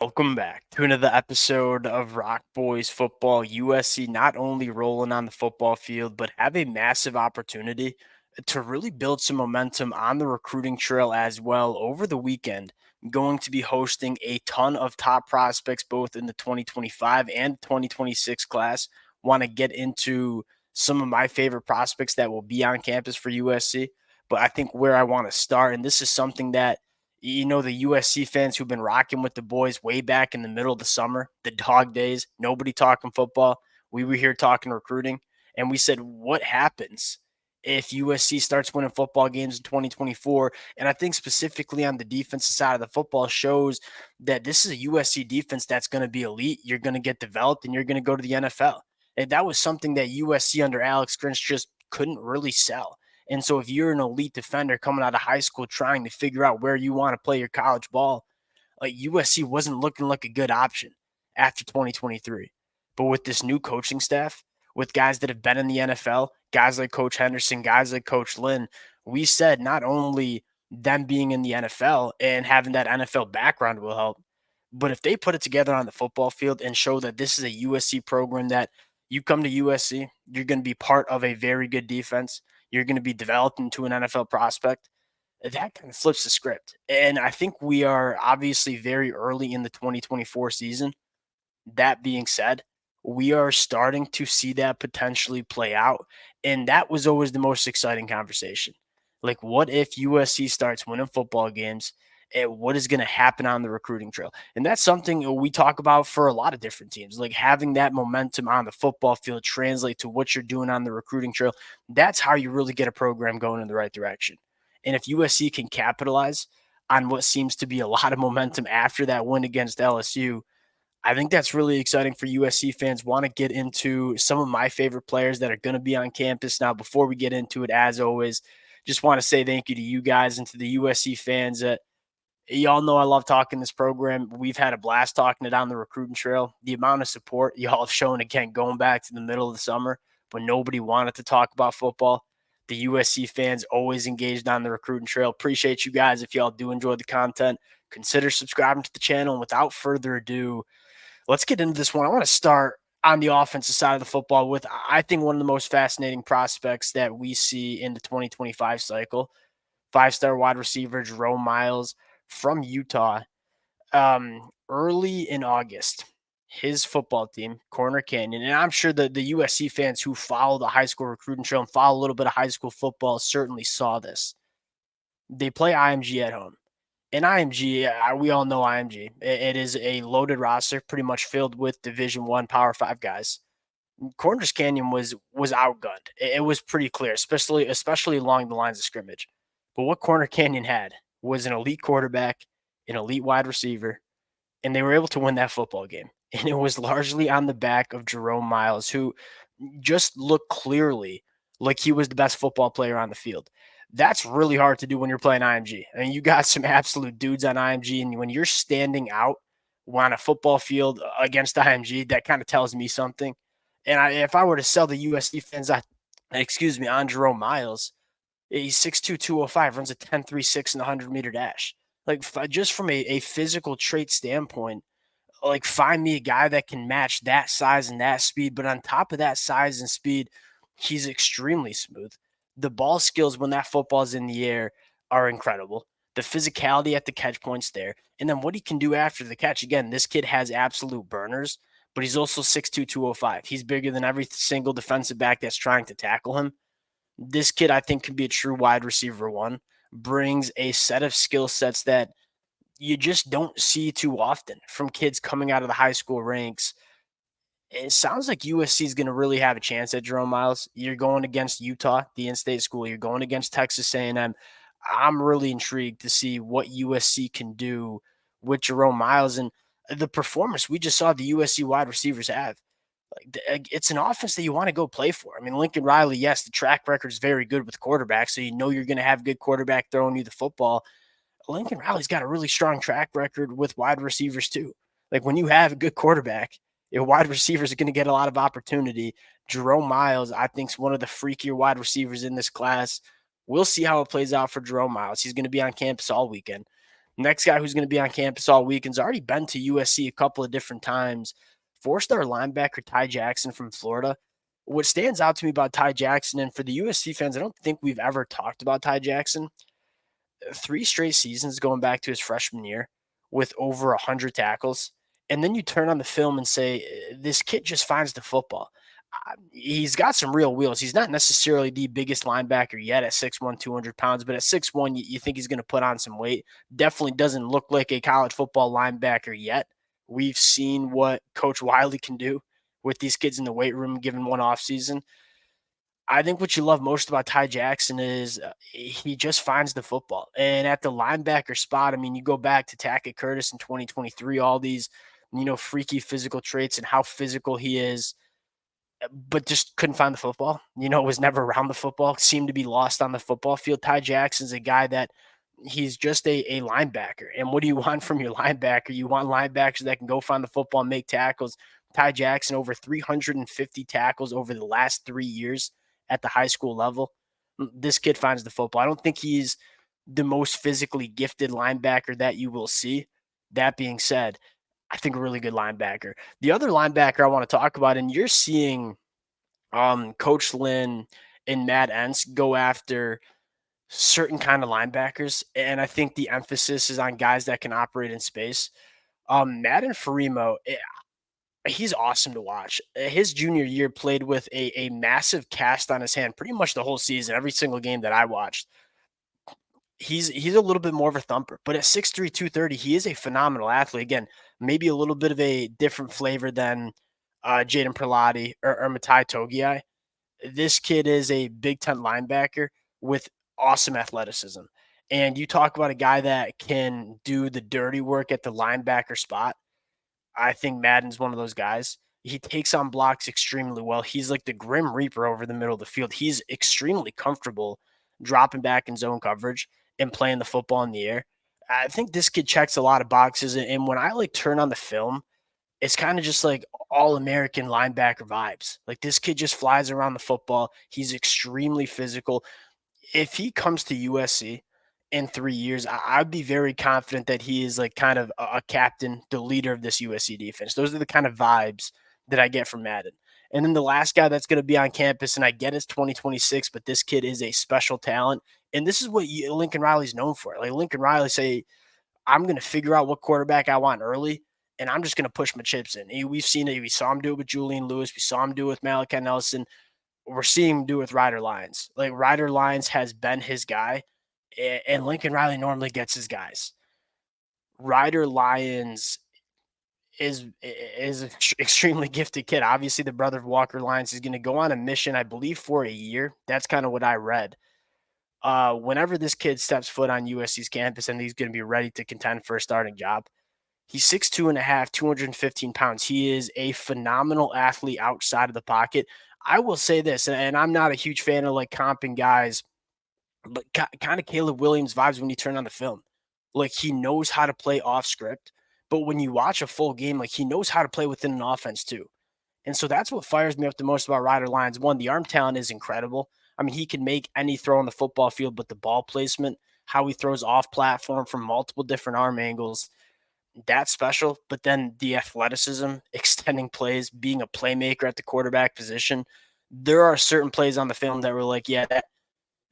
Welcome back to another episode of Rock Boys Football. USC not only rolling on the football field, but have a massive opportunity to really build some momentum on the recruiting trail as well over the weekend. Going to be hosting a ton of top prospects both in the 2025 and 2026 class. Want to get into some of my favorite prospects that will be on campus for USC. But I think where I want to start, and this is something that the USC fans who've been rocking with the boys way back in the middle of the summer, the dog days, nobody talking football. We were here talking recruiting, and we said, what happens if USC starts winning football games in 2024? And I think specifically on the defensive side of the football shows that this is a USC defense that's going to be elite. You're going to get developed, and you're going to go to the NFL. And that was something that USC under Alex Grinch just couldn't really sell. And so if you're an elite defender coming out of high school trying to figure out where you want to play your college ball, USC wasn't looking like a good option after 2023. But with this new coaching staff, with guys that have been in the NFL, guys like Coach Henderson, guys like Coach Lynn, we said not only them being in the NFL and having that NFL background will help, but if they put it together on the football field and show that this is a USC program that you come to USC, you're going to be part of a very good defense. You're going to be developed into an NFL prospect. That kind of flips the script. And I think we are obviously very early in the 2024 season. That being said, we are starting to see that potentially play out. And that was always the most exciting conversation. Like, what if USC starts winning football games? And what is going to happen on the recruiting trail? And that's something we talk about for a lot of different teams, like having that momentum on the football field translate to what you're doing on the recruiting trail. That's how you really get a program going in the right direction. And if USC can capitalize on what seems to be a lot of momentum after that win against LSU, I think that's really exciting for USC fans. Want to get into some of my favorite players that are going to be on campus. Now, before we get into it, as always, just want to say thank you to you guys and to the USC fans. Y'all know I love talking this program. We've had a blast talking it on the recruiting trail. The amount of support y'all have shown, again, going back to the middle of the summer when nobody wanted to talk about football. The USC fans always engaged on the recruiting trail. Appreciate you guys. If y'all do enjoy the content, consider subscribing to the channel. And without further ado, let's get into this one. I want to start on the offensive side of the football with, I think, one of the most fascinating prospects that we see in the 2025 cycle. Five-star wide receiver Jerome Miles from Utah. Early in August, his football team, Corner Canyon, and I'm sure that the USC fans who follow the high school recruiting trail and follow a little bit of high school football certainly saw this. They play IMG at home. And IMG, we all know IMG. It is a loaded roster, pretty much filled with Division One Power Five guys. Corners Canyon was outgunned. It was pretty clear, especially along the lines of scrimmage. But what Corner Canyon had was an elite quarterback, an elite wide receiver, and they were able to win that football game. And it was largely on the back of Jerome Miles, who just looked clearly like he was the best football player on the field. That's really hard to do when you're playing IMG. I mean, you got some absolute dudes on IMG, and when you're standing out on a football field against IMG, that kind of tells me something. And if I were to sell the USC fans, on Jerome Miles, he's 6'2", 205, runs a 10.36 in the 100-meter dash. Like, just from a physical trait standpoint, like, find me a guy that can match that size and that speed. But on top of that size and speed, he's extremely smooth. The ball skills when that football's in the air are incredible. The physicality at the catch point's there. And then what he can do after the catch. Again, this kid has absolute burners, but he's also 6'2", 205. He's bigger than every single defensive back that's trying to tackle him. This kid, I think, can be a true wide receiver one, brings a set of skill sets that you just don't see too often from kids coming out of the high school ranks. It sounds like USC is going to really have a chance at Jerome Miles. You're going against Utah, the in-state school. You're going against Texas A&M. I'm really intrigued to see what USC can do with Jerome Miles and the performance we just saw the USC wide receivers have. It's an offense that you want to go play for. I mean, Lincoln Riley, yes, the track record is very good with quarterbacks, so you know you're going to have good quarterback throwing you the football. Lincoln Riley's got a really strong track record with wide receivers too. Like, when you have a good quarterback, your wide receivers are going to get a lot of opportunity. Jerome Miles, I think, is one of the freakier wide receivers in this class. We'll see how it plays out for Jerome Miles. He's going to be on campus all weekend. Next guy who's going to be on campus all weekend's already been to USC a couple of different times. Four-star linebacker Ty Jackson from Florida. What stands out to me about Ty Jackson, and for the USC fans, I don't think we've ever talked about Ty Jackson. 3 straight seasons going back to his freshman year with over 100 tackles. And then you turn on the film and say, this kid just finds the football. He's got some real wheels. He's not necessarily the biggest linebacker yet at 6'1", 200 pounds, but at 6'1", you think he's going to put on some weight. Definitely doesn't look like a college football linebacker yet. We've seen what Coach Wiley can do with these kids in the weight room given one offseason. I think what you love most about Ty Jackson is he just finds the football. And at the linebacker spot, I mean, you go back to Tackett Curtis in 2023, all these, freaky physical traits and how physical he is, but just couldn't find the football. Was never around the football, seemed to be lost on the football field. Ty Jackson's a guy that he's just a linebacker. And what do you want from your linebacker? You want linebackers that can go find the football and make tackles. Ty Jackson, over 350 tackles over the last 3 years at the high school level. This kid finds the football. I don't think he's the most physically gifted linebacker that you will see. That being said, I think a really good linebacker. The other linebacker I want to talk about, and you're seeing Coach Lynn and Matt Entz go after certain kind of linebackers, and I think the emphasis is on guys that can operate in space. Madden Fimo, he's awesome to watch. His junior year played with a massive cast on his hand pretty much the whole season, every single game that I watched. He's a little bit more of a thumper, but at 6'3", 230, he is a phenomenal athlete. Again, maybe a little bit of a different flavor than Jaden Perlotti or Matai Togiai. This kid is a Big Ten linebacker with awesome athleticism. And you talk about a guy that can do the dirty work at the linebacker spot. I think Madden's one of those guys. He takes on blocks extremely well. He's like the Grim Reaper over the middle of the field. He's extremely comfortable dropping back in zone coverage and playing the football in the air. I think this kid checks a lot of boxes. And when I turn on the film, it's kind of just like all American linebacker vibes. Like this kid just flies around the football. He's extremely physical. If he comes to USC in 3 years, I'd be very confident that he is kind of a captain, the leader of this USC defense. Those are the kind of vibes that I get from Madden. And then the last guy that's going to be on campus, and I get it's 2026, but this kid is a special talent. And this is what Lincoln Riley's known for. Lincoln Riley say, I'm going to figure out what quarterback I want early, and I'm just going to push my chips in. We've seen it. We saw him do it with Julian Lewis. We saw him do it with Malachi Nelson. We're seeing him do it with Ryder Lions. Ryder Lions has been his guy, and Lincoln Riley normally gets his guys. Ryder Lions is an extremely gifted kid. Obviously, the brother of Walker Lyons is going to go on a mission, I believe, for a year. That's kind of what I read. Whenever this kid steps foot on USC's campus and he's going to be ready to contend for a starting job, he's 6'2" and a half, 215 pounds. He is a phenomenal athlete outside of the pocket. I will say this, and I'm not a huge fan of comping guys, but kind of Caleb Williams vibes when you turn on the film. He knows how to play off script, but when you watch a full game, he knows how to play within an offense too. And so that's what fires me up the most about Ryder Lyons. One, the arm talent is incredible. I mean, he can make any throw on the football field, but the ball placement, how he throws off platform from multiple different arm angles, that's special. But then the athleticism, extending plays, being a playmaker at the quarterback position, there are certain plays on the film that were yeah,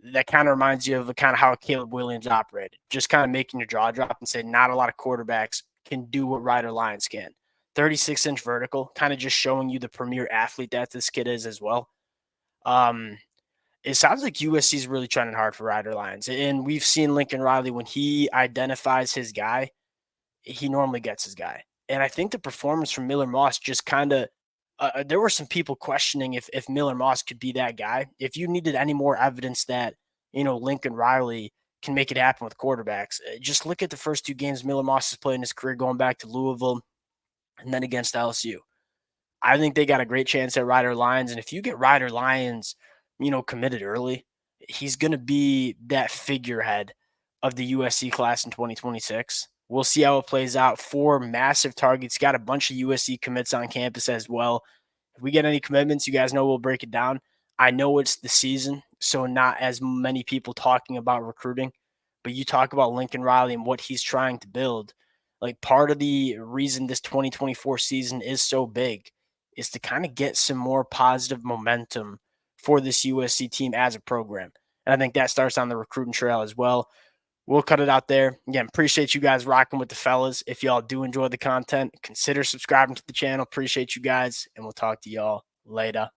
that kind of reminds you of kind of how Caleb Williams operated. Just kind of making your jaw drop and say not a lot of quarterbacks can do what Ryder Lyons can. 36-inch vertical, kind of just showing you the premier athlete that this kid is as well. It sounds like USC is really trying hard for Ryder Lyons. And we've seen Lincoln Riley, when he identifies his guy, he normally gets his guy. And I think the performance from Miller Moss just kind of there were some people questioning if Miller Moss could be that guy. If you needed any more evidence that, Lincoln Riley can make it happen with quarterbacks, just look at the first 2 games Miller Moss has played in his career, going back to Louisville and then against LSU. I think they got a great chance at Ryder Lyons. And if you get Ryder Lyons, committed early, he's going to be that figurehead of the USC class in 2026. We'll see how it plays out. 4 massive targets. Got a bunch of USC commits on campus as well. If we get any commitments, you guys know we'll break it down. I know it's the season, so not as many people talking about recruiting, But you talk about Lincoln Riley and what he's trying to build. Like, part of the reason this 2024 season is so big is to kind of get some more positive momentum for this USC team as a program. And I think that starts on the recruiting trail as well. We'll cut it out there. Again, appreciate you guys rocking with the fellas. If y'all do enjoy the content, consider subscribing to the channel. Appreciate you guys, and we'll talk to y'all later.